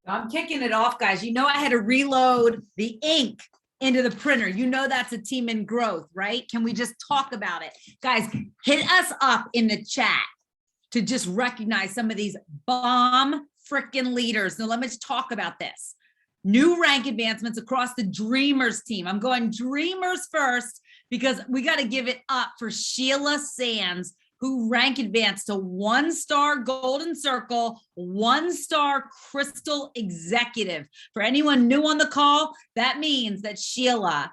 I'm kicking it off, guys. You know, I had to reload the ink into the printer. You know, that's a team in growth, right? Can we just talk about it? Guys, hit us up in the chat to just recognize some of these bomb freaking leaders. Now, let me just talk about this. New rank advancements across the Dreamers team. I'm going Dreamers first because we got to give it up for Sheila Sands, who rank advanced to 1-star Golden Circle, 1-star Crystal Executive. For anyone new on the call, that means that Sheila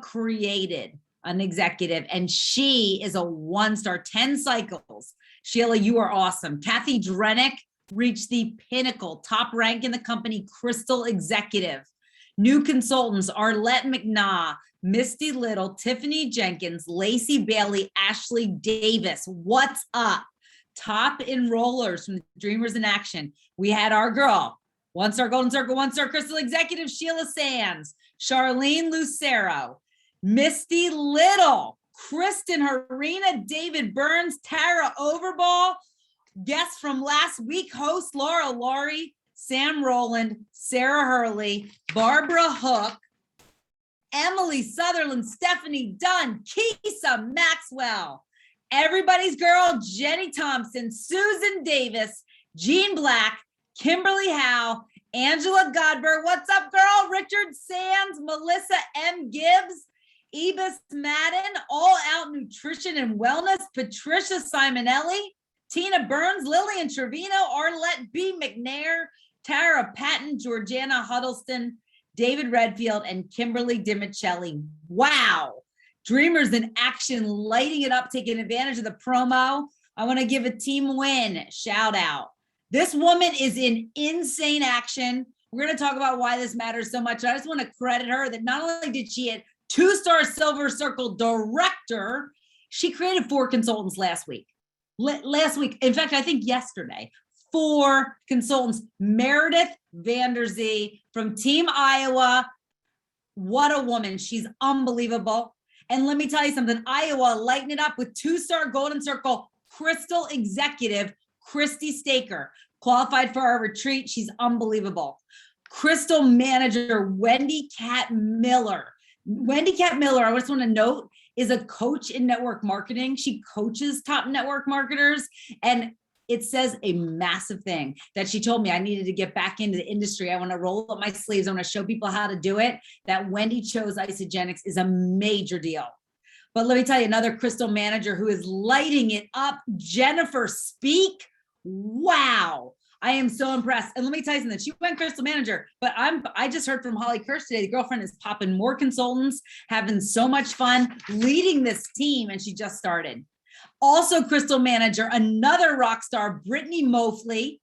created an executive and she is a 1-star, 10 cycles. Sheila, you are awesome. Kathy Drenick reached the pinnacle, top rank in the company, Crystal Executive. New consultants, Arlette McNaugh, Misty Little, Tiffany Jenkins, Lacey Bailey, Ashley Davis. What's up? Top enrollers from Dreamers in Action. We had our girl, 1-star Golden Circle, 1-star Crystal Executive, Sheila Sands, Charlene Lucero, Misty Little, Kristen Harina, David Burns, Tara Overball, guests from last week, host Laura Laurie, Sam Rowland, Sarah Hurley, Barbara Hook, Emily Sutherland, Stephanie Dunn, Keisa Maxwell, everybody's girl, Jenny Thompson, Susan Davis, Jean Black, Kimberly Howe, Angela Godber, what's up, girl? Richard Sands, Melissa M. Gibbs, Ebis Madden, All Out Nutrition and Wellness, Patricia Simonelli, Tina Burns, Lillian Trevino, Arlette B. McNair, Tara Patton, Georgiana Huddleston, David Redfield, and Kimberly Dimicelli. Wow. Dreamers in Action, lighting it up, taking advantage of the promo. I want to give a team win shout out. This woman is in insane action. We're going to talk about why this matters so much. I just want to credit her that not only did she hit 2-star Silver Circle director, she created 4 consultants last week. In fact, I think yesterday, 4 consultants. Meredith Vanderzee from Team Iowa. What a woman. She's unbelievable. And let me tell you something, Iowa lighting it up with 2-star Golden Circle Crystal Executive, Christy Staker, qualified for our retreat. She's unbelievable. Crystal Manager, Wendy Cat Miller. Wendy Cat Miller, I just want to note, is a coach in network marketing. She coaches top network marketers. And it says a massive thing that she told me I needed to get back into the industry. I want to roll up my sleeves. I want to show people how to do it. That Wendy chose Isogenics is a major deal. But let me tell you, another Crystal Manager who is lighting it up, Jennifer Speak. Wow. I am so impressed. And let me tell you something. She went Crystal Manager, but I just heard from Holly Kirsch today. The girlfriend is popping more consultants, having so much fun, leading this team, and she just started. Also, Crystal Manager, another rock star, Brittany Mofley,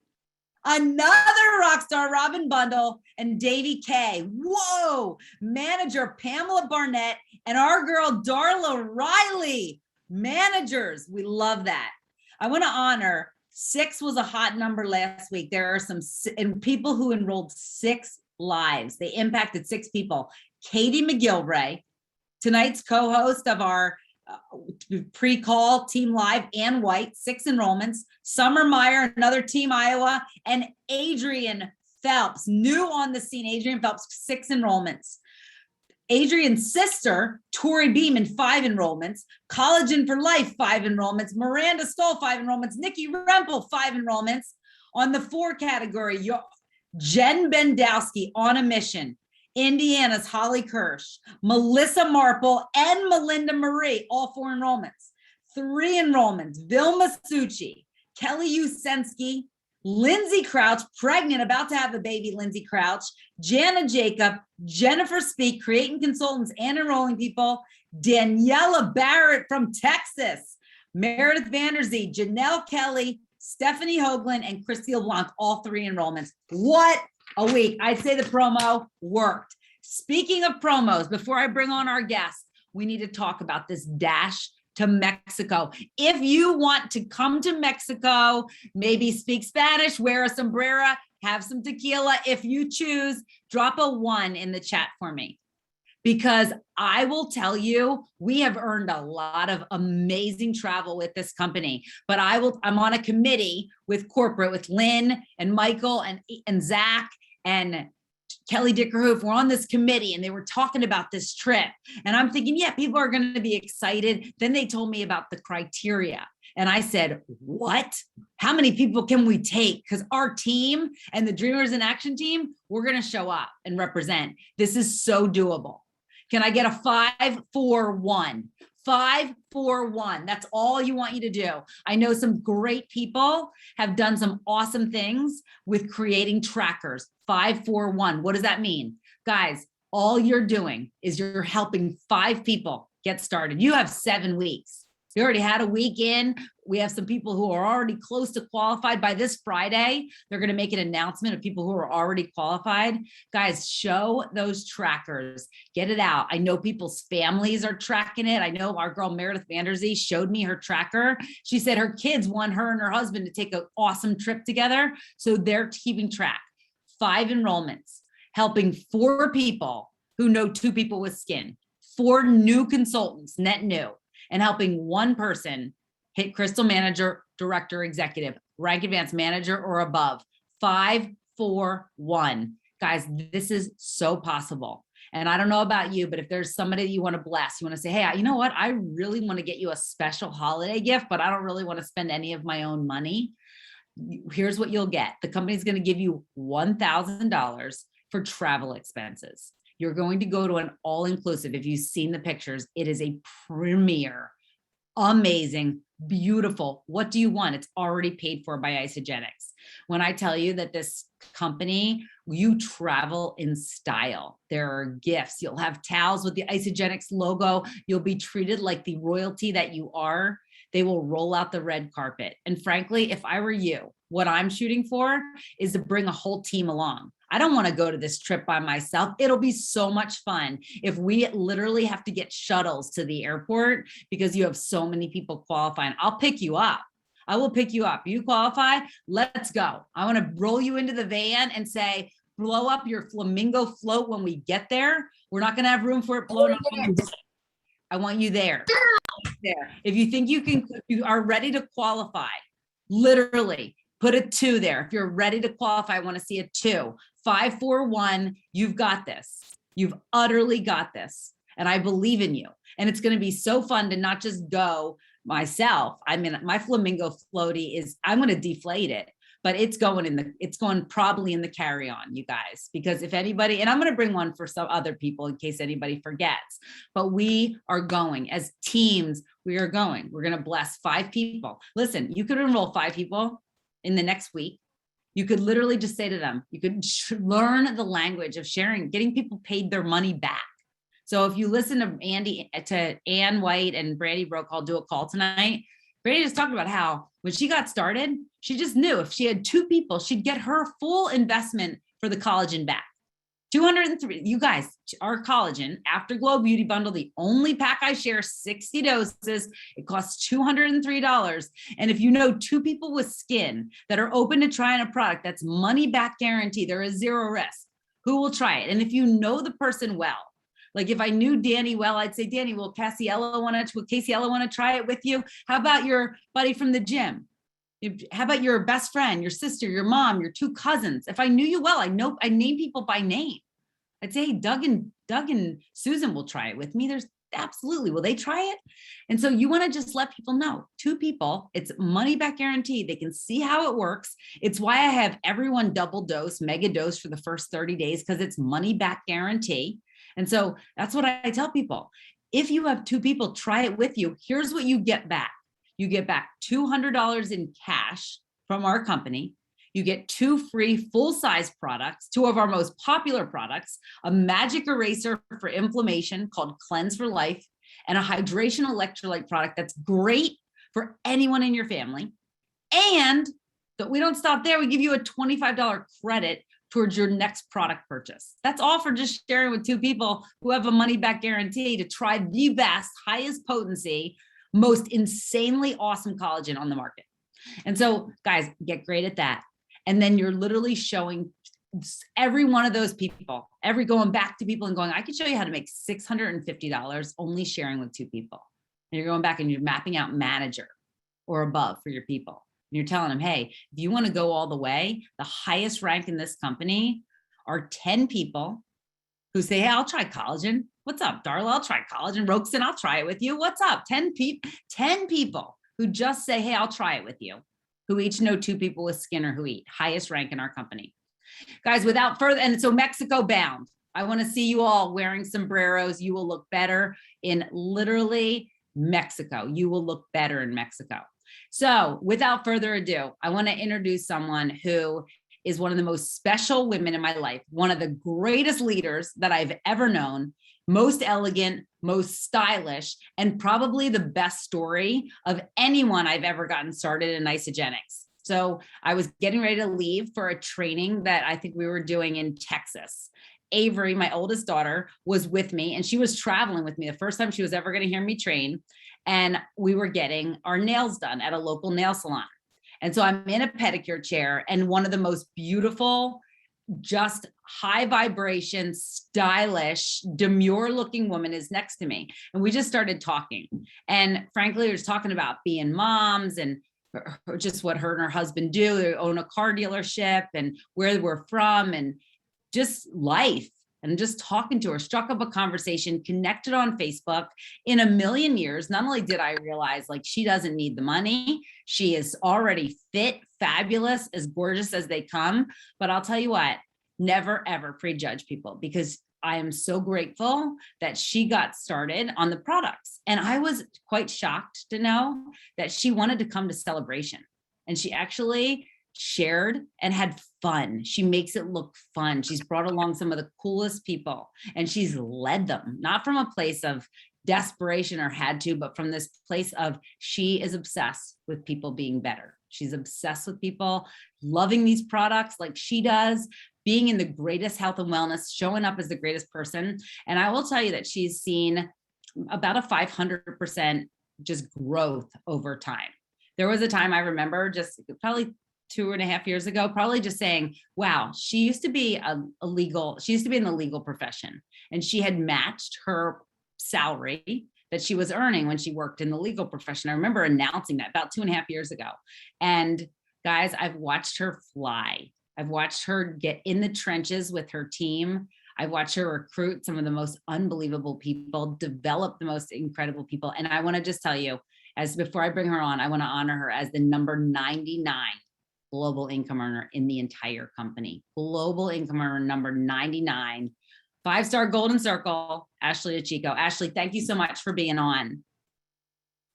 another rock star, Robin Bundle, and Davy K. Whoa! Manager, Pamela Barnett, and our girl, Darla Riley. Managers, we love that. I want to honor 6 was a hot number last week. There are some people who enrolled 6 lives. They impacted 6 people. Katie McGilvray, tonight's co-host of our pre-call Team Live, Ann White, 6 enrollments. Summer Meyer, another Team Iowa, and Adrian Phelps, new on the scene. Adrian Phelps, 6 enrollments. Adrian's sister, Tori Beeman, 5 enrollments. Collagen for Life, 5 enrollments. Miranda Stoll, 5 enrollments. Nikki Rempel, 5 enrollments. On the 4 category, Jen Bendowski, On a Mission. Indiana's Holly Kirsch, Melissa Marple, and Melinda Marie, all 4 enrollments. 3 enrollments, Vilma Succi, Kelly Usensky, Lindsay Crouch, pregnant, about to have a baby, Lindsay Crouch, Jana Jacob, Jennifer Speak, creating consultants and enrolling people, Daniela Barrett from Texas, Meredith Vanderzee, Janelle Kelly, Stephanie Hoagland, and Christy LeBlanc, all 3 enrollments. What a week. I'd say the promo worked. Speaking of promos, before I bring on our guest, we need to talk about this dash to Mexico. If you want to come to Mexico, maybe speak Spanish, wear a sombrero, have some tequila. If you choose, drop a 1 in the chat for me. because I will tell you, we have earned a lot of amazing travel with this company, but I'm on a committee with corporate, with Lynn and Michael and Zach and Kelly Dickerhoof. We're on this committee and they were talking about this trip. And I'm thinking, yeah, people are going to be excited. Then they told me about the criteria. And I said, what? How many people can we take? Because our team and the Dreamers in Action team, we're going to show up and represent. This is so doable. Can I get a 5-4-1? 5-4-1. That's all you want you to do. I know some great people have done some awesome things with creating trackers. 5-4-1. What does that mean? Guys, all you're doing is you're helping 5 people get started. You have 7 weeks. You already had a week in. We have some people who are already close to qualified. By this Friday, they're going to make an announcement of people who are already qualified. Guys, show those trackers. Get it out. I know people's families are tracking it. I know our girl Meredith Vanderzee showed me her tracker. She said her kids want her and her husband to take an awesome trip together. So they're keeping track. 5 enrollments, helping 4 people who know 2 people with skin, 4 new consultants, net new, and helping 1 person hit Crystal Manager, Director, Executive, Rank Advanced Manager or above. 5-4-1. Guys, this is so possible. And I don't know about you, but if there's somebody that you want to bless, you want to say, hey, you know what? I really want to get you a special holiday gift, but I don't really want to spend any of my own money. Here's what you'll get. The company's going to give you $1,000 for travel expenses. You're going to go to an all-inclusive. If you've seen the pictures, it is a premier, amazing, beautiful. What do you want? It's already paid for by Isagenix. When I tell you that this company, you travel in style. There are gifts. You'll have towels with the Isagenix logo. You'll be treated like the royalty that you are. They will roll out the red carpet. And frankly, if I were you, what I'm shooting for is to bring a whole team along. I don't want to go to this trip by myself. It'll be so much fun if we literally have to get shuttles to the airport because you have so many people qualifying. I'll pick you up. I will pick you up. You qualify, let's go. I want to roll you into the van and say, blow up your flamingo float when we get there. We're not going to have room for it blown up. I want you there. If you think you are ready to qualify, literally put a 2 there. If you're ready to qualify, I want to see a 2. 5-4-1. You've got this. You've utterly got this. And I believe in you. And it's going to be so fun to not just go myself. I mean, my flamingo floaty I'm going to deflate it, but it's going probably in the carry-on, you guys, because if anybody, and I'm going to bring one for some other people in case anybody forgets, but we are going as teams. We're going to bless 5 people. Listen, you could enroll 5 people in the next week. You could literally just say to them, you could learn the language of sharing, getting people paid their money back. So if you listen to Ann White and Brandy Brokaw do a call tonight, Brandy just talked about how when she got started, she just knew if she had 2 people, she'd get her full investment for the collagen back. 203, you guys, our collagen Afterglow Beauty Bundle, the only pack I share, 60 doses. It costs $203. And if you know 2 people with skin that are open to trying a product that's money back guarantee, there is 0 risk. Who will try it? And if you know the person well, like if I knew Danny well, I'd say, Danny, will Casey Ella want to try it with you? How about your buddy from the gym? How about your best friend, your sister, your mom, your 2 cousins? If I knew you well, I name people by name. I'd say, hey, Doug and Susan will try it with me. There's absolutely, will they try it? And so you want to just let people know, 2 people, it's money back guarantee. They can see how it works. It's why I have everyone double dose, mega dose for the first 30 days, because it's money back guarantee. And so that's what I tell people. If you have 2 people try it with you, here's what you get back. You get back $200 in cash from our company. You get 2 free full-size products, 2 of our most popular products, a magic eraser for inflammation called Cleanse for Life, and a hydration electrolyte product that's great for anyone in your family. And but we don't stop there. We give you a $25 credit towards your next product purchase. That's all for just sharing with 2 people who have a money back guarantee to try the best, highest potency, most insanely awesome collagen on the market. And so guys, get great at that. And then you're literally showing every one of those people, going back to people and going, I could show you how to make $650 only sharing with 2 people. And you're going back and you're mapping out manager or above for your people. And you're telling them, hey, if you want to go all the way, the highest rank in this company are 10 people who say, hey, I'll try collagen. What's up, Darla? I'll try collagen. Roxanne, I'll try it with you. What's up? 10 people who just say, hey, I'll try it with you, who each know 2 people with skin or who eat. Highest rank in our company. Guys, without further, and so Mexico bound. I want to see you all wearing sombreros. You will look better in literally Mexico. You will look better in Mexico. So without further ado, I want to introduce someone who is one of the most special women in my life, one of the greatest leaders that I've ever known, most elegant, most stylish, and probably the best story of anyone I've ever gotten started in Isogenics. So I was getting ready to leave for a training that I think we were doing in Texas. Avery, my oldest daughter, was with me, and she was traveling with me the first time she was ever going to hear me train. And we were getting our nails done at a local nail salon. And so I'm in a pedicure chair, and one of the most beautiful, just high vibration, stylish, demure looking woman is next to me. And we just started talking. And frankly, we were just talking about being moms and just what her and her husband do. They own a car dealership and where we're from and just life. And just talking to her, struck up a conversation, connected on Facebook. In a million years, not only did I realize like she doesn't need the money, she is already fit, fabulous, as gorgeous as they come. But I'll tell you what, never ever prejudge people, because I am so grateful that she got started on the products. And I was quite shocked to know that she wanted to come to Celebration. And she actually shared and had fun. She makes it look fun. She's brought along some of the coolest people, and she's led them, not from a place of desperation or had to, but from this place of she is obsessed with people being better. She's obsessed with people loving these products like she does, being in the greatest health and wellness, showing up as the greatest person. And I will tell you that she's seen about a 500% just growth over time. There was a time I remember just probably 2.5 years ago, probably just saying, wow, she used to be in the legal profession, and she had matched her salary that she was earning when she worked in the legal profession. I remember announcing that about 2.5 years ago. And guys, I've watched her fly. I've watched her get in the trenches with her team. I've watched her recruit some of the most unbelievable people, develop the most incredible people. And I want to just tell you, as before I bring her on, I want to honor her as the number 99 global income earner in the entire company. Global income earner number 99, 5-star golden circle, Ashley DiCicco. Ashley, thank you so much for being on.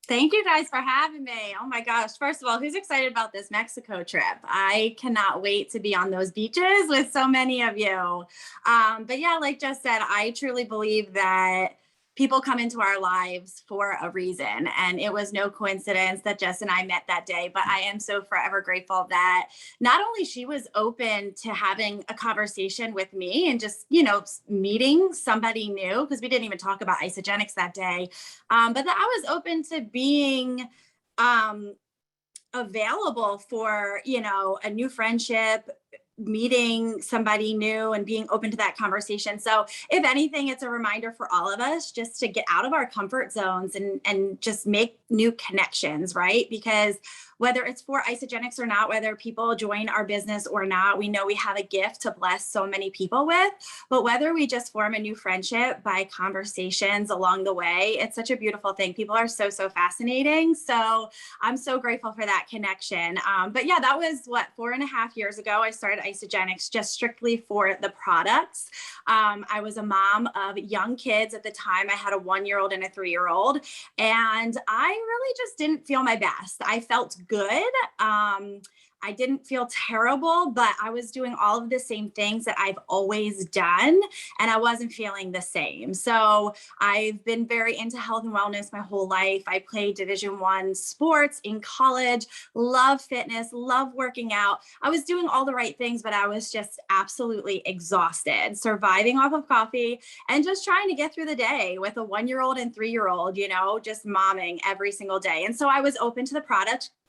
Thank you guys for having me. Oh my gosh. First of all, who's excited about this Mexico trip? I cannot wait to be on those beaches with so many of you. But yeah, like Jess said, I truly believe that people come into our lives for a reason. And it was no coincidence that Jess and I met that day, but I am so forever grateful that not only she was open to having a conversation with me and just, meeting somebody new, because we didn't even talk about Isogenics that day, but that I was open to being, available for, a new friendship, meeting somebody new and being open to that conversation. So if anything, it's a reminder for all of us just to get out of our comfort zones and just make new connections, right? Because whether it's for Isogenics or not, whether people join our business or not, we know we have a gift to bless so many people with, but whether we just form a new friendship by conversations along the way, it's such a beautiful thing. People are so fascinating. So I'm so grateful for that connection. But yeah, that was 4.5 years ago. I started Isogenics just strictly for the products. I was a mom of young kids at the time. I had a 1-year-old and a 3-year-old, and I really just didn't feel my best. I felt good. I didn't feel terrible, but I was doing all of the same things that I've always done, and I wasn't feeling the same. So I've been very into health and wellness my whole life. I played Division I sports in college, love fitness, love working out. I was doing all the right things, but I was just absolutely exhausted, surviving off of coffee and just trying to get through the day with a 1-year-old and 3-year-old, just momming every single day. And so I was open to the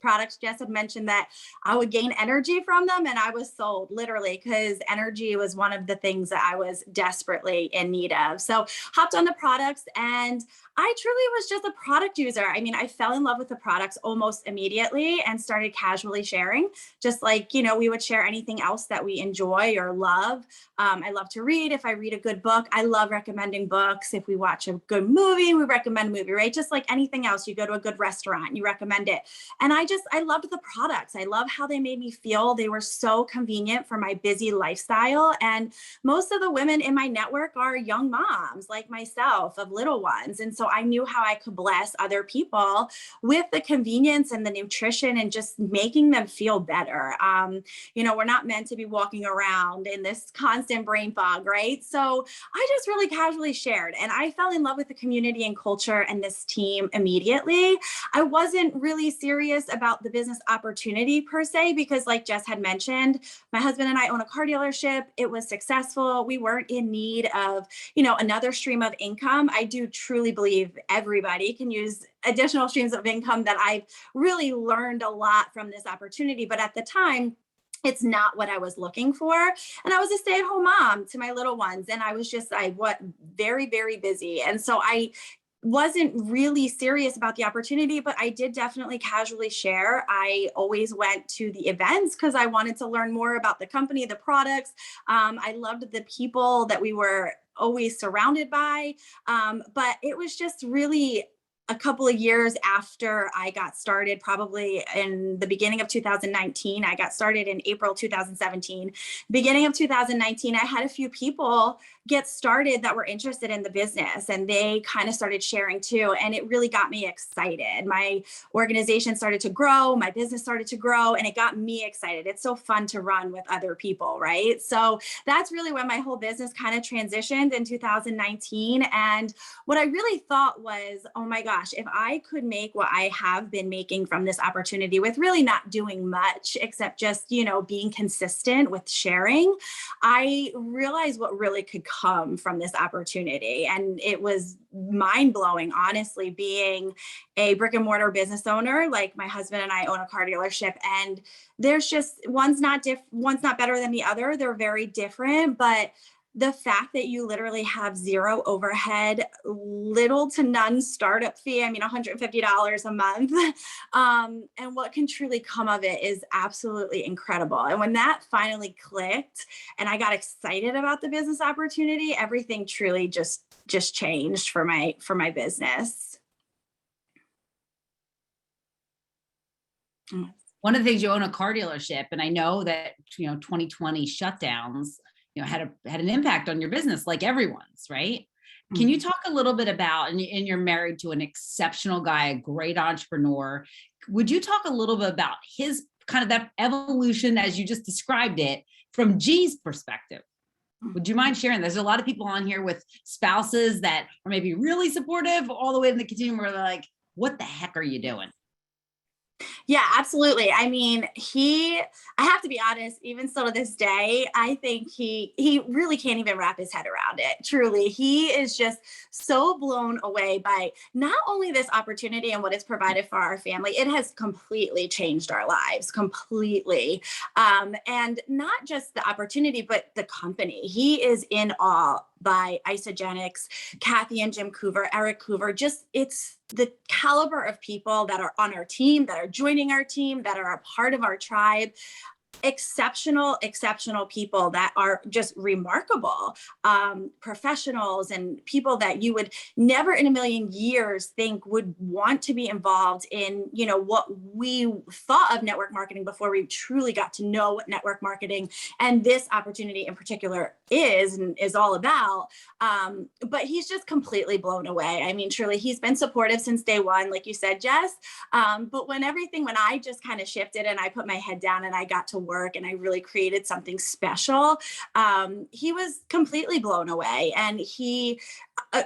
products. Jess had mentioned that I would gain energy from them, and I was sold, literally, because energy was one of the things that I was desperately in need of. So hopped on the products, and I truly was just a product user. I mean, I fell in love with the products almost immediately and started casually sharing, just like, we would share anything else that we enjoy or love. I love to read. If I read a good book, I love recommending books. If we watch a good movie, we recommend a movie, right? Just like anything else, you go to a good restaurant, you recommend it. And I loved the products. I love how they made me feel. They were so convenient for my busy lifestyle. And most of the women in my network are young moms like myself of little ones. And so I knew how I could bless other people with the convenience and the nutrition and just making them feel better. We're not meant to be walking around in this constant brain fog, right? So I just really casually shared, and I fell in love with the community and culture and this team immediately. I wasn't really serious about the business opportunity per se, because like Jess had mentioned, my husband and I own a car dealership. It was successful. We weren't in need of, another stream of income. I do truly believe everybody can use additional streams of income, that I've really learned a lot from this opportunity. But at the time, it's not what I was looking for. And I was a stay-at-home mom to my little ones. And I was very, very busy. And so I wasn't really serious about the opportunity, but I did definitely casually share. I always went to the events because I wanted to learn more about the company, the products. I loved the people that we were always surrounded by. But it was just really a couple of years after I got started, probably in the beginning of 2019. I got started in April 2017. Beginning of 2019, I had a few people get started that were interested in the business, and they kind of started sharing too. And it really got me excited. My organization started to grow, my business started to grow, and it got me excited. It's so fun to run with other people, right? So that's really when my whole business kind of transitioned in 2019. And what I really thought was, oh my gosh, if I could make what I have been making from this opportunity with really not doing much except just, being consistent with sharing, I realized what really could come from this opportunity. And it was mind blowing, honestly, being a brick and mortar business owner. Like my husband and I own a car dealership, and there's just, one's not better than the other. They're very different, but the fact that you literally have zero overhead, little to none startup fee, $150 a month, and what can truly come of it is absolutely incredible. And when that finally clicked and I got excited about the business opportunity, everything truly just changed for my business. One of the things, you own a car dealership, and I know that 2020 shutdowns had an impact on your business, like everyone's, right? Can you talk a little bit about, and you're married to an exceptional guy, a great entrepreneur. Would you talk a little bit about his kind of that evolution as you just described it from G's perspective? Would you mind sharing? There's a lot of people on here with spouses that are maybe really supportive, all the way in the continuum where they're like, what the heck are you doing? Yeah, absolutely. I have to be honest, even still to this day, I think he really can't even wrap his head around it. Truly. He is just so blown away by not only this opportunity and what it's provided for our family, it has completely changed our lives, completely. And not just the opportunity, but the company. He is in awe by Isogenics, Kathy and Jim Coover, Eric Coover. It's the caliber of people that are on our team, that are joining our team, that are a part of our tribe. Exceptional people that are just remarkable, professionals and people that you would never in a million years think would want to be involved in, what we thought of network marketing before we truly got to know what network marketing and this opportunity in particular is all about. But he's just completely blown away. Truly, he's been supportive since day one, like you said, Jess. But when I just kind of shifted and I put my head down and I got to work and I really created something special, he was completely blown away. And he uh,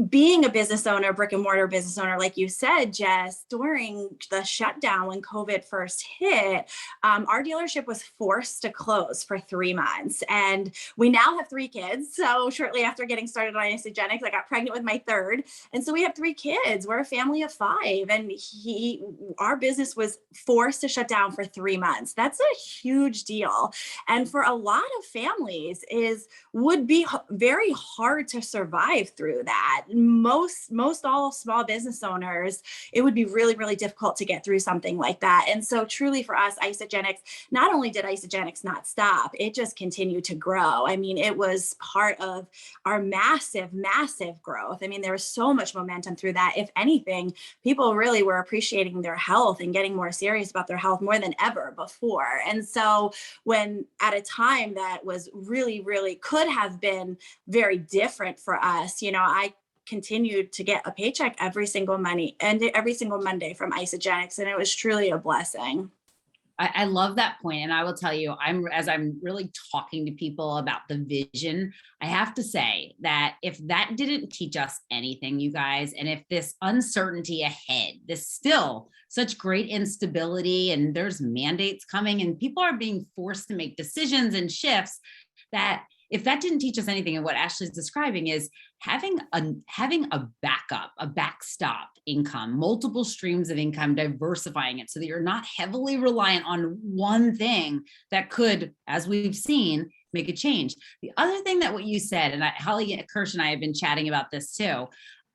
being a business owner, brick and mortar business owner, like you said, Jess, during the shutdown when COVID first hit, our dealership was forced to close for 3 months. And we now have 3 kids. So shortly after getting started on Isogenics, I got pregnant with my third. And so we have 3 kids. We're a family of 5. And our business was forced to shut down for 3 months. That's a huge deal. And for a lot of families would be very hard to survive through that. Most all small business owners, it would be really, really difficult to get through something like that. And so truly for us, Isogenics, not only did Isogenics not stop, it just continued to grow. I mean, it was part of our massive, massive growth. I mean, there was so much momentum through that. If anything, people really were appreciating their health and getting more serious about their health more than ever before. And so when at a time that was really, really could have been very different for us, I continued to get a paycheck every single Monday from Isogenics, and it was truly a blessing. I love that point. And I will tell you, as I'm really talking to people about the vision, I have to say that if that didn't teach us anything, you guys, and if this uncertainty ahead, this still such great instability, and there's mandates coming and people are being forced to make decisions and shifts, that if that didn't teach us anything, and what Ashley's describing is having a backup, a backstop income, multiple streams of income, diversifying it so that you're not heavily reliant on one thing that could, as we've seen, make a change. The other thing that what you said, and Holly Kirsch and I have been chatting about this too.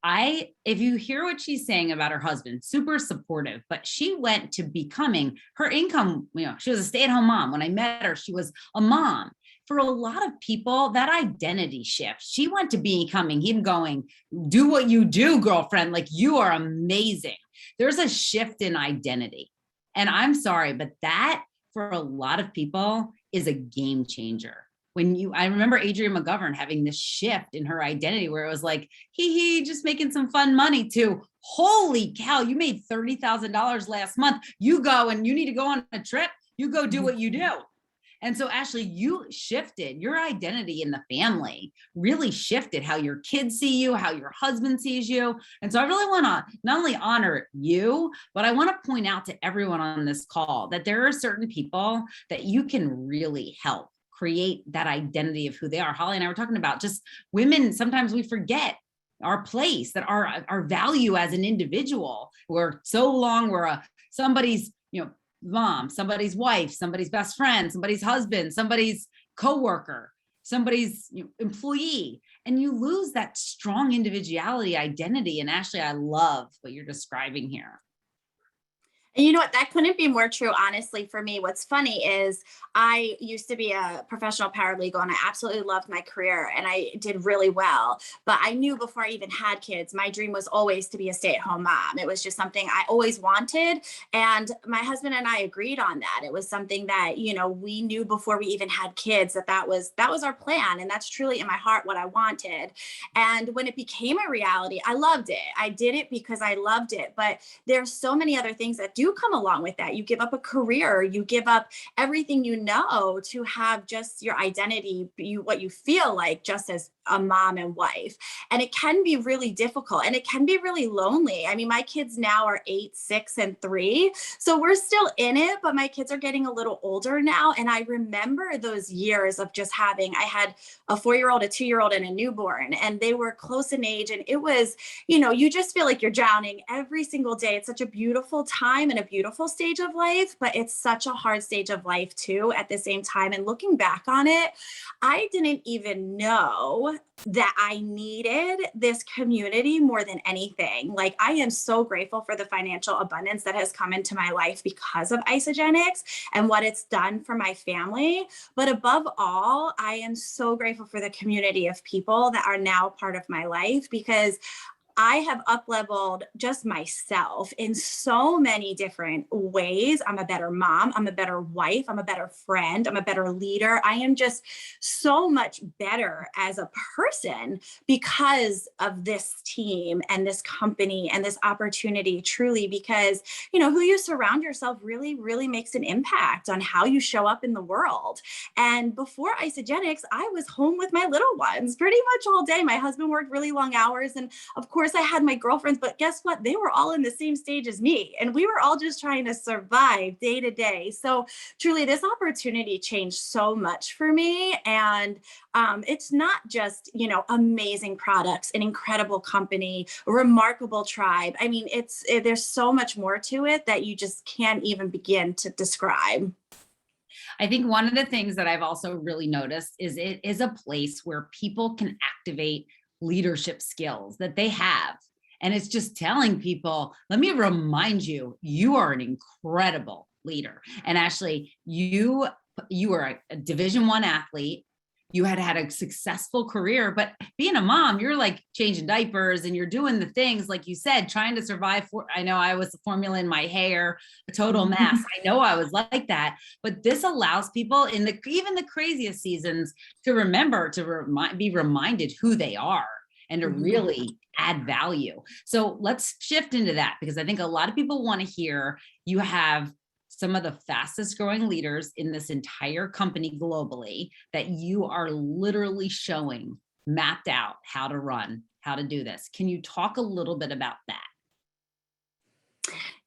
If you hear what she's saying about her husband, super supportive, but she went to becoming her income, she was a stay-at-home mom. When I met her, she was a mom. For a lot of people, that identity shift, she went to becoming him going, do what you do, girlfriend. Like, you are amazing. There's a shift in identity. And I'm sorry, but that for a lot of people is a game changer. I remember Adrienne McGovern having this shift in her identity where it was like, just making some fun money, to holy cow, you made $30,000 last month. You go and you need to go on a trip. You go do what you do. And so, Ashley, you shifted your identity in the family, really shifted how your kids see you, how your husband sees you. And so I really want to not only honor you, but I want to point out to everyone on this call that there are certain people that you can really help create that identity of who they are. Holly and I were talking about just women. Sometimes we forget our place, that our value as an individual. We're somebody's, mom, somebody's wife, somebody's best friend, somebody's husband, somebody's coworker, somebody's employee, and you lose that strong individuality identity. And Ashley, I love what you're describing here. And you know what? That couldn't be more true, honestly, for me. What's funny is I used to be a professional paralegal and I absolutely loved my career and I did really well. But I knew before I even had kids, my dream was always to be a stay-at-home mom. It was just something I always wanted. And my husband and I agreed on that. It was something that, we knew before we even had kids that was our plan. And that's truly in my heart what I wanted. And when it became a reality, I loved it. I did it because I loved it. But there's so many other things that do come along with that. You give up a career, you give up everything to have just your identity, what you feel like just as a mom and wife. And it can be really difficult and it can be really lonely. I mean, my kids now are 8, 6, and 3. So we're still in it, but my kids are getting a little older now. And I remember those years of just I had a 4-year-old, a 2-year-old, and a newborn, and they were close in age. And it was, you just feel like you're drowning every single day. It's such a beautiful time and a beautiful stage of life, but it's such a hard stage of life too at the same time. And looking back on it, I didn't even know that I needed this community more than anything. Like, I am so grateful for the financial abundance that has come into my life because of Isogenics and what it's done for my family. But above all, I am so grateful for the community of people that are now part of my life, because I have up-leveled just myself in so many different ways. I'm a better mom. I'm a better wife. I'm a better friend. I'm a better leader. I am just so much better as a person because of this team and this company and this opportunity, truly, because, who you surround yourself really, really makes an impact on how you show up in the world. And before Isogenics, I was home with my little ones pretty much all day. My husband worked really long hours, and of course I had my girlfriends, but guess what? They were all in the same stage as me, and we were all just trying to survive day to day. So truly, this opportunity changed so much for me. And it's not just, amazing products, an incredible company, a remarkable tribe. I mean, there's so much more to it that you just can't even begin to describe. I think one of the things that I've also really noticed is it is a place where people can activate leadership skills that they have. And it's just telling people, let me remind you, you are an incredible leader. And Ashley, you were a Division I athlete. You had a successful career, but being a mom, you're like changing diapers and you're doing the things, like you said, trying to survive. I know I was formulating my hair, a total mess. I know I was like that, but this allows people in even the craziest seasons to remember, be reminded who they are and to really add value. So let's shift into that, because I think a lot of people want to hear you have some of the fastest growing leaders in this entire company globally that you are literally showing mapped out how to run, how to do this. Can you talk a little bit about that?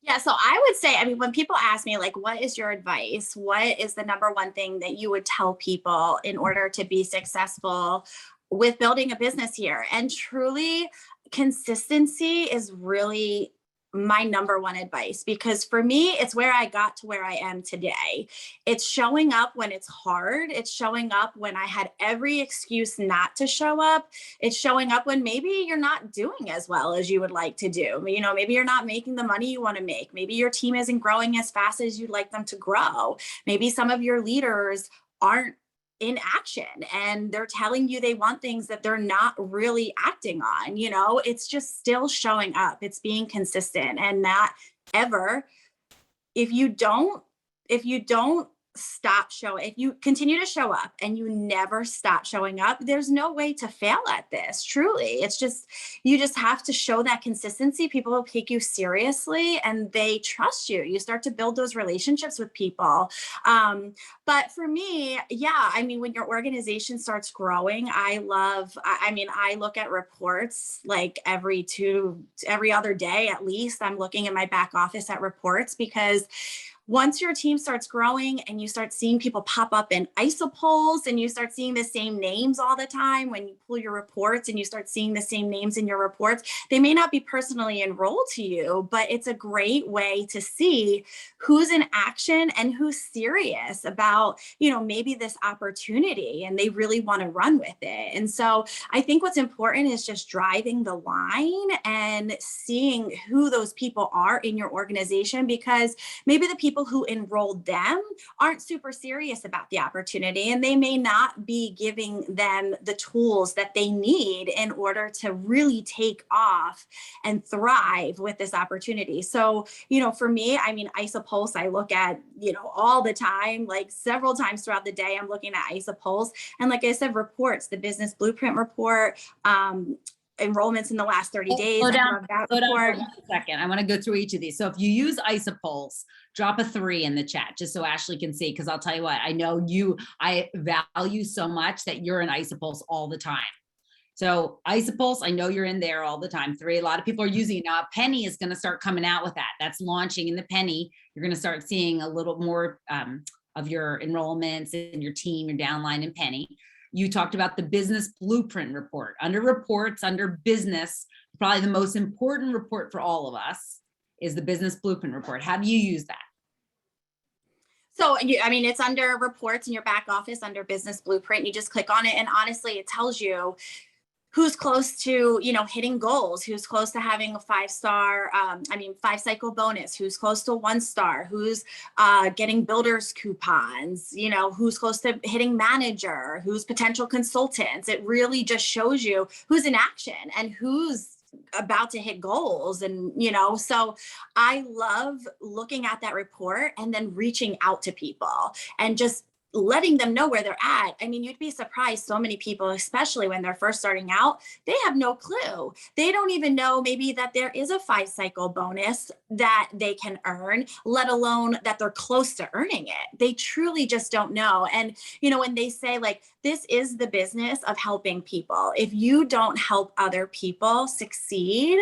Yeah, so I would say, I mean, when people ask me, like, what is your advice? What is the number one thing that you would tell people in order to be successful with building a business here? And truly, consistency is really my number one advice, because for me, it's where I got to where I am today. It's showing up when it's hard. It's showing up when I had every excuse not to show up. It's showing up when maybe you're not doing as well as you would like to do. Maybe you're not making the money you want to make. Maybe your team isn't growing as fast as you'd like them to grow. Maybe some of your leaders aren't in action and they're telling you they want things that they're not really acting on. It's just still showing up. It's being consistent, and not ever, if you don't stop showing, if you continue to show up and you never stop showing up, there's no way to fail at this. Truly, it's just, you just have to show that consistency. People will take you seriously and they trust you. You start to build those relationships with people. But for me, yeah, I mean, when your organization starts growing, I look at reports like every other day, at least. I'm looking in my back office at reports, because once your team starts growing and you start seeing people pop up in isopolls and you start seeing the same names all the time, when you pull your reports and you start seeing the same names in your reports, they may not be personally enrolled to you, but it's a great way to see who's in action and who's serious about, maybe this opportunity and they really want to run with it. And so I think what's important is just driving the line and seeing who those people are in your organization, because maybe the people who enrolled them aren't super serious about the opportunity, and they may not be giving them the tools that they need in order to really take off and thrive with this opportunity. So, for me, I mean, ISOPulse, I look at, all the time, like several times throughout the day, I'm looking at ISOPulse. And like I said, reports, the business blueprint report, enrollments in the last 30 days. Slow down for a second. I want to go through each of these. So if you use ISOPulse, drop a 3 in the chat just so Ashley can see, because I'll tell you what, I know I value so much that you're in ISOPulse all the time. So ISOPulse, I know you're in there all the time. 3, a lot of people are using it now. Penny is going to start coming out with that. That's launching in the Penny. You're going to start seeing a little more of your enrollments and your team, your downline in Penny. You talked about the business blueprint report. Under reports, under business, probably the most important report for all of us is the business blueprint report. How do you use that? So, it's under reports in your back office under business blueprint. You just click on it. And honestly, it tells you who's close to, hitting goals, who's close to having a 5-star, 5-cycle bonus, who's close to 1-star, who's getting builders coupons, who's close to hitting manager, who's potential consultants. It really just shows you who's in action and who's about to hit goals. And, you know, so I love looking at that report and then reaching out to people and just letting them know where they're at. I mean, you'd be surprised. So many people, especially when they're first starting out, they have no clue. They don't even know maybe that there is a 5-cycle bonus that they can earn, let alone that they're close to earning it. They truly just don't know. And, you know, when they say like, this is the business of helping people. If you don't help other people succeed,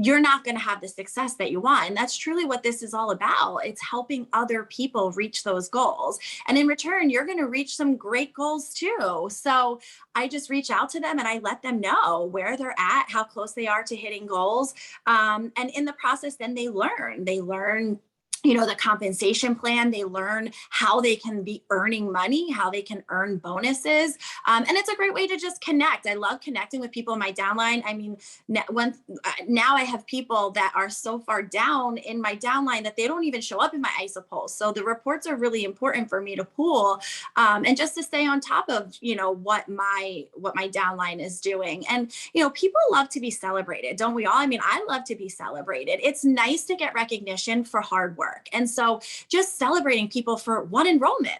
you're not going to have the success that you want. And that's truly what this is all about. It's helping other people reach those goals. And in return, you're going to reach some great goals too. So I just reach out to them and I let them know where they're at, how close they are to hitting goals. And in the process, then they learn, you know, the compensation plan. They learn how they can be earning money, how they can earn bonuses. And it's a great way to just connect. I love connecting with people in my downline. I mean, now I have people that are so far down in my downline that they don't even show up in my ISO polls. So the reports are really important for me to pull, and just to stay on top of, you know, what my downline is doing. And, you know, people love to be celebrated, don't we all? I mean, I love to be celebrated. It's nice to get recognition for hard work. And so just celebrating people for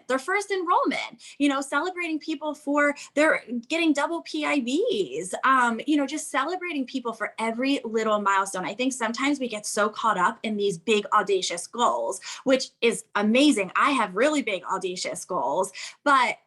their first enrollment, you know, celebrating people for their getting double PIVs, you know, just celebrating people for every little milestone. I think sometimes we get so caught up in these big audacious goals, which is amazing. I have really big audacious goals, but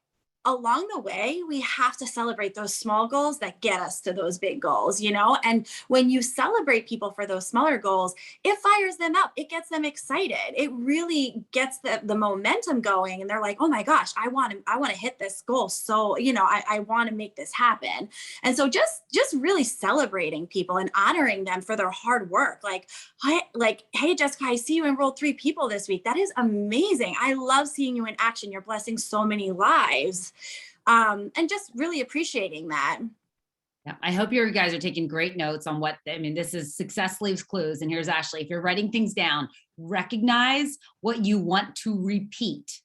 along the way, we have to celebrate those small goals that get us to those big goals, you know? And when you celebrate people for those smaller goals, it fires them up. It gets them excited. It really gets the momentum going. And they're like, oh my gosh, I want to hit this goal. So, you know, I want to make this happen. And so just really celebrating people and honoring them for their hard work. Like, hey, Jessica, I see you enrolled 3 people this week. That is amazing. I love seeing you in action. You're blessing so many lives. And just really appreciating that. Yeah, I hope you guys are taking great notes on this is success leaves clues. And here's Ashley. If you're writing things down, recognize what you want to repeat.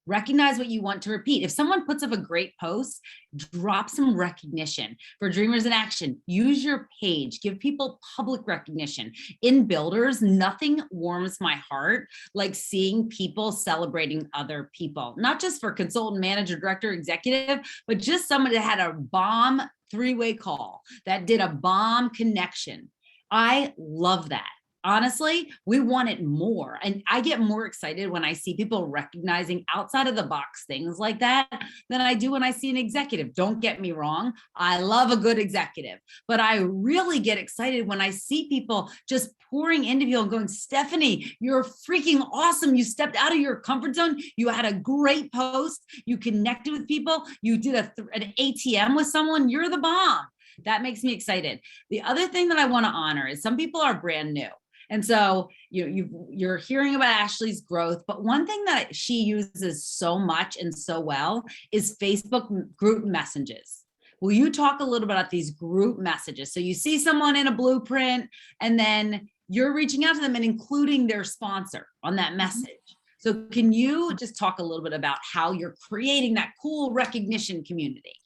Recognize what you want to repeat. If someone puts up a great post, drop some recognition. For Dreamers in Action, use your page, give people public recognition. In Builders, nothing warms my heart like seeing people celebrating other people, not just for consultant, manager, director, executive, but just someone that had a bomb 3-way call, that did a bomb connection. I love that. Honestly, we want it more. And I get more excited when I see people recognizing outside of the box things like that than I do when I see an executive. Don't get me wrong. I love a good executive, but I really get excited when I see people just pouring into you and going, Stephanie, you're freaking awesome. You stepped out of your comfort zone. You had a great post. You connected with people. You did an ATM with someone. You're the bomb. That makes me excited. The other thing that I want to honor is some people are brand new. And so you're hearing about Ashley's growth, but one thing that she uses so much and so well is Facebook group messages. Will you talk a little bit about these group messages? So you see someone in a blueprint and then you're reaching out to them and including their sponsor on that message. So can you just talk a little bit about how you're creating that cool recognition community?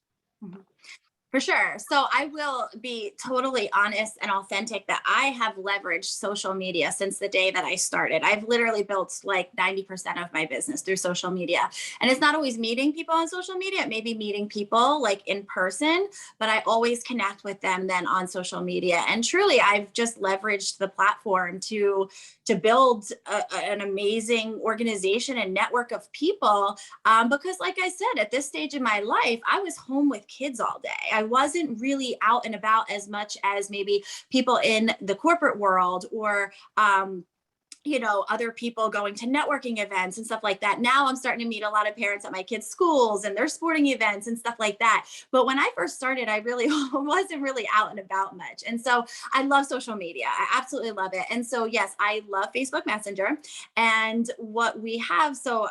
Mm-hmm. For sure. So I will be totally honest and authentic that I have leveraged social media since the day that I started. I've literally built like 90% of my business through social media. And it's not always meeting people on social media. It may be meeting people like in person, but I always connect with them then on social media. And truly, I've just leveraged the platform to build an amazing organization and network of people. Because like I said, at this stage in my life, I was home with kids all day. I wasn't really out and about as much as maybe people in the corporate world or, you know, other people going to networking events and stuff like that. Now I'm starting to meet a lot of parents at my kids' schools and their sporting events and stuff like that. But when I first started, I really wasn't really out and about much. And so I love social media. I absolutely love it. And so, yes, I love Facebook Messenger. And what we have, so,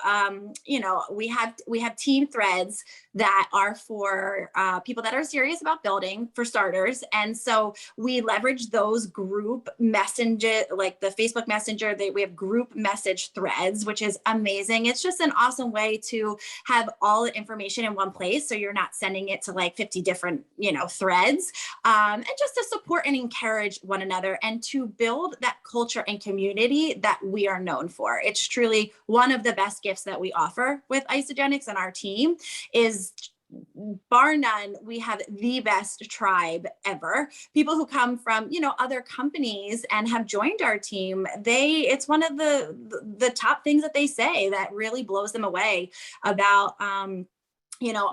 you know, we have team threads that are for people that are serious about building, for starters. And so we leverage those group messenger, like the Facebook Messenger. We have group message threads, which is amazing. It's just an awesome way to have all the information in one place, so you're not sending it to like 50 different, threads, and just to support and encourage one another and to build that culture and community that we are known for. It's truly one of the best gifts that we offer with Isogenics, and our team is, bar none, we have the best tribe ever. People who come from, other companies and have joined our team, it's one of the top things that they say that really blows them away about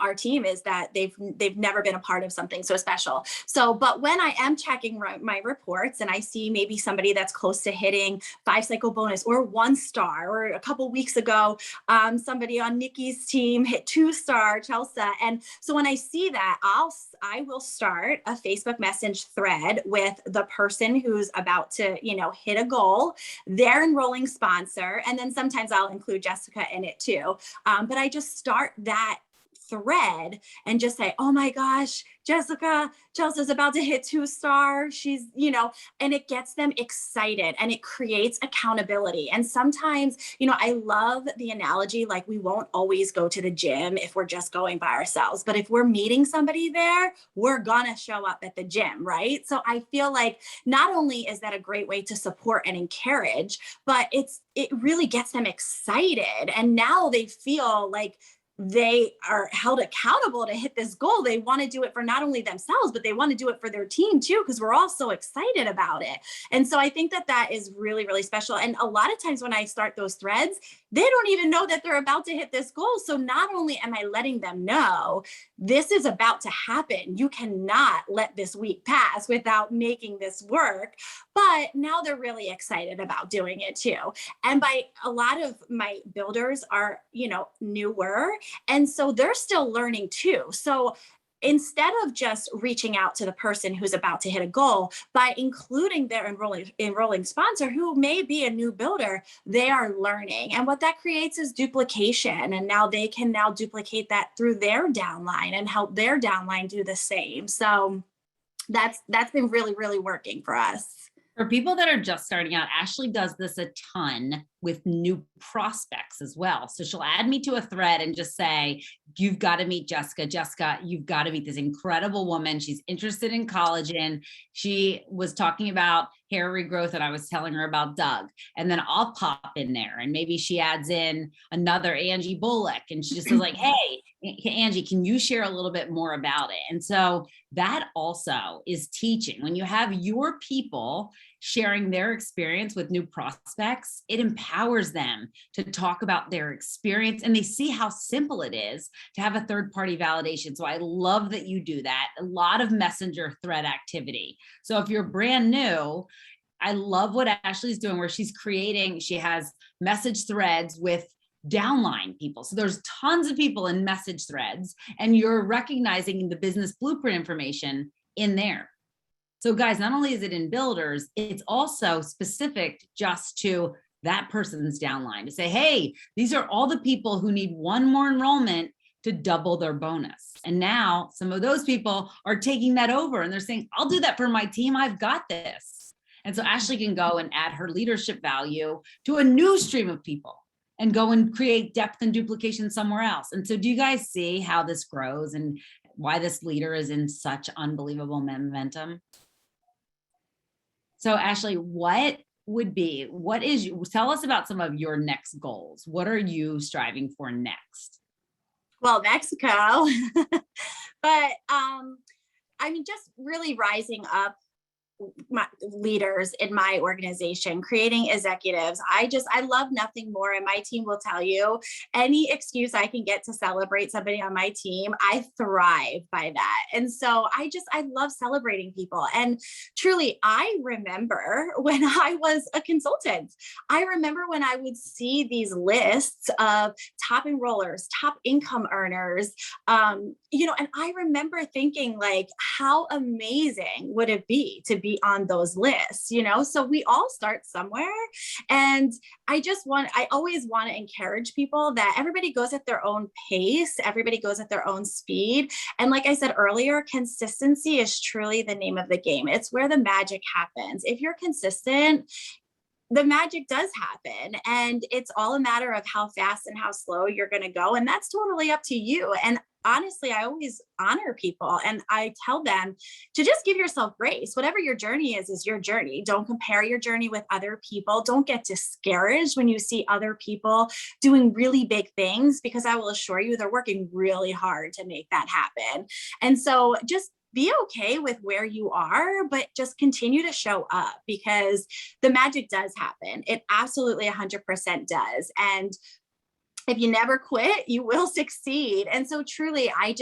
our team, is that they've never been a part of something so special. So, but when I am checking my reports and I see maybe somebody that's close to hitting 5-cycle bonus or 1-star, or a couple weeks ago, somebody on Nikki's team hit 2-star, Chelsea. And so when I see that, I will start a Facebook message thread with the person who's about to, hit a goal, their enrolling sponsor. And then sometimes I'll include Jessica in it too. But I just start that thread and just say, oh my gosh, Chelsea's about to hit 2-star. She's, and it gets them excited and it creates accountability. And sometimes, I love the analogy, like we won't always go to the gym if we're just going by ourselves, but if we're meeting somebody there, we're gonna show up at the gym, right? So I feel like not only is that a great way to support and encourage, but it really gets them excited. And now they feel like they are held accountable to hit this goal. They want to do it for not only themselves, but they want to do it for their team too, because we're all so excited about it. And so I think that is really, really special. And a lot of times when I start those threads, they don't even know that they're about to hit this goal. So not only am I letting them know this is about to happen, you cannot let this week pass without making this work, but now they're really excited about doing it too. And by a lot of my builders are, newer, and so they're still learning too. So instead of just reaching out to the person who's about to hit a goal, by including their enrolling sponsor who may be a new builder, they are learning. And what that creates is duplication. And now they can duplicate that through their downline and help their downline do the same. So that's been really, really working for us. For people that are just starting out, Ashley does this a ton with new prospects as well. So she'll add me to a thread and just say, you've got to meet Jessica. Jessica, you've got to meet this incredible woman. She's interested in collagen. She was talking about hair regrowth and I was telling her about Doug. And then I'll pop in there and maybe she adds in another Angie Bullock and she just says like, hey, Angie, can you share a little bit more about it? And so that also is teaching. When you have your people sharing their experience with new prospects, it empowers them to talk about their experience and they see how simple it is to have a third-party validation. So I love that you do that. A lot of messenger thread activity. So if you're brand new, I love what Ashley's doing where she has message threads with downline people. So there's tons of people in message threads and you're recognizing the business blueprint information in there. So guys, not only is it in builders, it's also specific just to that person's downline to say, hey, these are all the people who need one more enrollment to double their bonus. And now some of those people are taking that over and they're saying, I'll do that for my team. I've got this. And so Ashley can go and add her leadership value to a new stream of people and go and create depth and duplication somewhere else. And so do you guys see how this grows and why this leader is in such unbelievable momentum? So Ashley, tell us about some of your next goals. What are you striving for next? Well, Mexico, but just really rising up my leaders in my organization, creating executives. I love nothing more. And my team will tell you any excuse I can get to celebrate somebody on my team, I thrive by that. And so I love celebrating people. And truly, I remember when I was a consultant, I remember when I would see these lists of top enrollers, top income earners, and I remember thinking like, how amazing would it be to be be on those lists, so we all start somewhere. And I always want to encourage people that everybody goes at their own pace, everybody goes at their own speed. And like I said earlier, consistency is truly the name of the game. It's where the magic happens. If you're consistent, the magic does happen, and it's all a matter of how fast and how slow you're going to go. And that's totally up to you. And honestly, I always honor people, and I tell them to just give yourself grace. Whatever your journey is your journey. Don't compare your journey with other people. Don't get discouraged when you see other people doing really big things, because I will assure you they're working really hard to make that happen. And so just be okay with where you are, but just continue to show up, because the magic does happen. It absolutely 100% does. And if you never quit, you will succeed. And so truly, I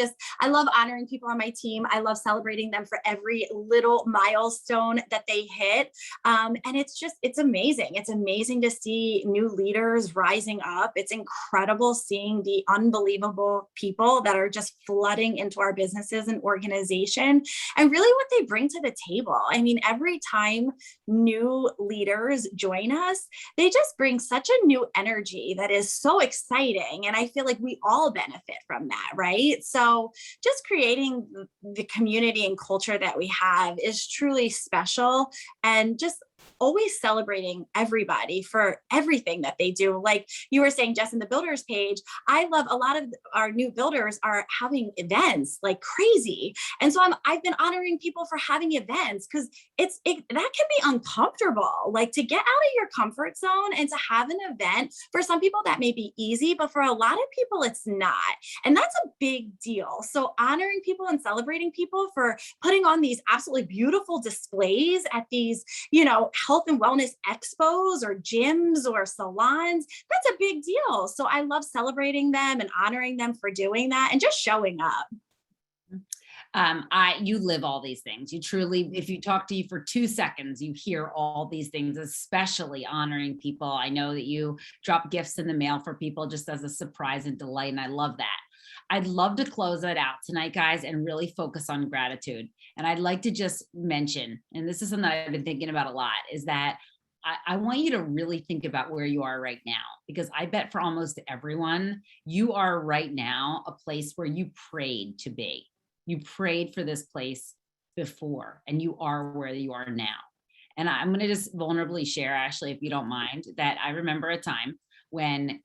love honoring people on my team. I love celebrating them for every little milestone that they hit. And it's amazing. It's amazing to see new leaders rising up. It's incredible seeing the unbelievable people that are just flooding into our businesses and organization, and really what they bring to the table. I mean, every time new leaders join us, they just bring such a new energy that is so exciting. And I feel like we all benefit from that, right? So just creating the community and culture that we have is truly special, and just always celebrating everybody for everything that they do. Like you were saying, Jess, in the builders page, I love a lot of our new builders are having events like crazy. And so I've been honoring people for having events, because that can be uncomfortable, like to get out of your comfort zone and to have an event. For some people that may be easy, but for a lot of people it's not. And that's a big deal. So honoring people and celebrating people for putting on these absolutely beautiful displays at these, health and wellness expos or gyms or salons, that's a big deal. So I love celebrating them and honoring them for doing that and just showing up. You live all these things. You truly, if you talk to you for 2 seconds, you hear all these things, especially honoring people. I know that you drop gifts in the mail for people just as a surprise and delight. And I love that. I'd love to close it out tonight, guys, and really focus on gratitude. And I'd like to just mention, and this is something that I've been thinking about a lot, is that I want you to really think about where you are right now, because I bet for almost everyone, you are right now a place where you prayed to be. You prayed for this place before, and you are where you are now. And I'm going to just vulnerably share, Ashley, if you don't mind, that I remember a time when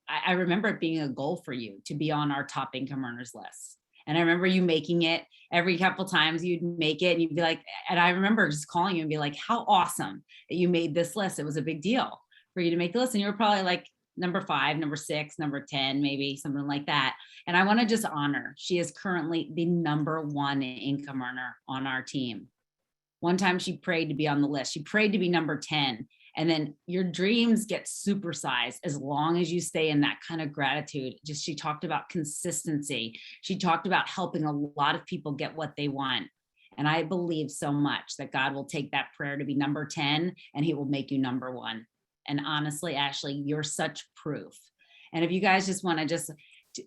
I remember it being a goal for you to be on our top income earners list. And I remember you making it every couple times. You'd make it and you'd be like, and I remember just calling you and be like, how awesome that you made this list. It was a big deal for you to make the list. And you were probably like number 5, number 6, number 10, maybe something like that. And I want to just honor, she is currently the number 1 income earner on our team. One time she prayed to be on the list. She prayed to be number 10. And then your dreams get supersized as long as you stay in that kind of gratitude. Just, she talked about consistency. She talked about helping a lot of people get what they want. And I believe so much that God will take that prayer to be number 10 and he will make you number 1. And honestly, Ashley, you're such proof. And if you guys just want to just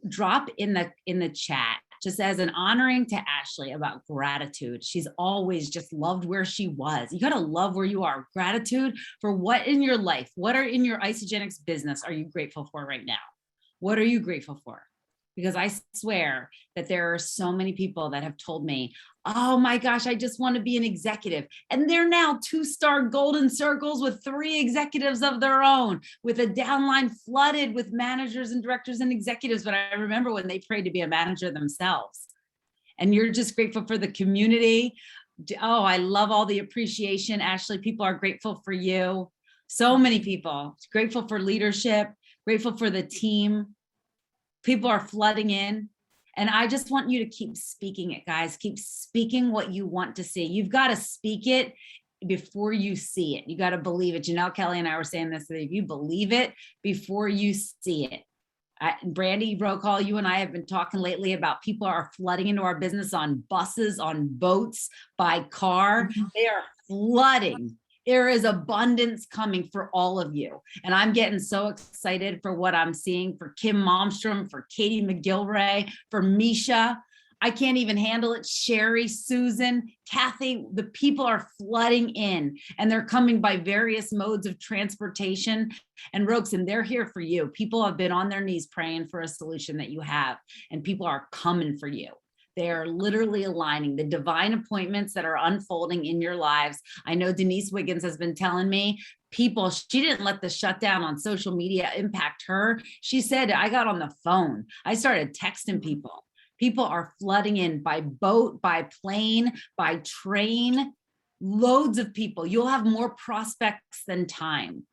drop in the chat, just as an honoring to Ashley about gratitude. She's always just loved where she was. You got to love where you are. Gratitude for what in your life, what are in your Isogenics business are you grateful for right now? What are you grateful for? Because I swear that there are so many people that have told me, oh my gosh, I just want to be an executive. And they're now 2-star golden circles with 3 executives of their own, with a downline flooded with managers and directors and executives. But I remember when they prayed to be a manager themselves. And you're just grateful for the community. Oh, I love all the appreciation. Ashley, people are grateful for you. So many people grateful for leadership, grateful for the team. People are flooding in. And I just want you to keep speaking it, guys. Keep speaking what you want to see. You've got to speak it before you see it. You got to believe it. Janelle Kelly and I were saying this, that if you believe it before you see it. Brandy Brokaw, you and I have been talking lately about people are flooding into our business on buses, on boats, by car. They are flooding. There is abundance coming for all of you. And I'm getting so excited for what I'm seeing for Kim Malmstrom, for Katie McGilvray, for Misha. I can't even handle it. Sherry, Susan, Kathy, the people are flooding in and they're coming by various modes of transportation and ropes, and they're here for you. People have been on their knees praying for a solution that you have, and people are coming for you. They are literally aligning the divine appointments that are unfolding in your lives. I know Denise Wiggins has been telling me people, she didn't let the shutdown on social media impact her. She said, I got on the phone. I started texting people. People are flooding in by boat, by plane, by train, loads of people. You'll have more prospects than time.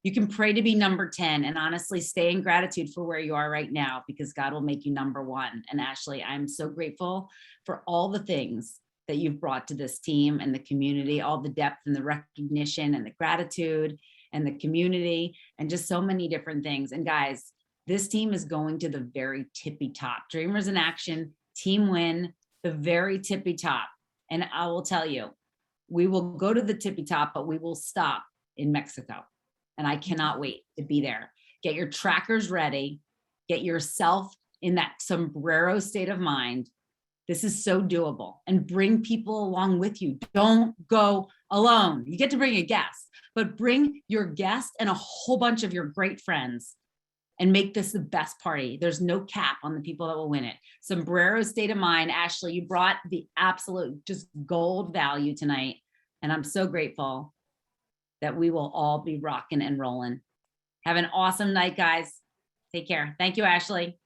You can pray to be number 10 and honestly stay in gratitude for where you are right now, because God will make you number 1. And Ashley, I'm so grateful for all the things that you've brought to this team and the community, all the depth and the recognition and the gratitude and the community and just so many different things. And guys, this team is going to the very tippy top. Dreamers in Action, team win, the very tippy top. And I will tell you, we will go to the tippy top, but we will stop in Mexico. And I cannot wait to be there. Get your trackers ready. Get yourself in that sombrero state of mind. This is so doable, and bring people along with you. Don't go alone. You get to bring a guest, but bring your guest and a whole bunch of your great friends and make this the best party. There's no cap on the people that will win it. Sombrero state of mind. Ashley, you brought the absolute just gold value tonight. And I'm so grateful that we will all be rocking and rolling. Have an awesome night, guys. Take care. Thank you, Ashley.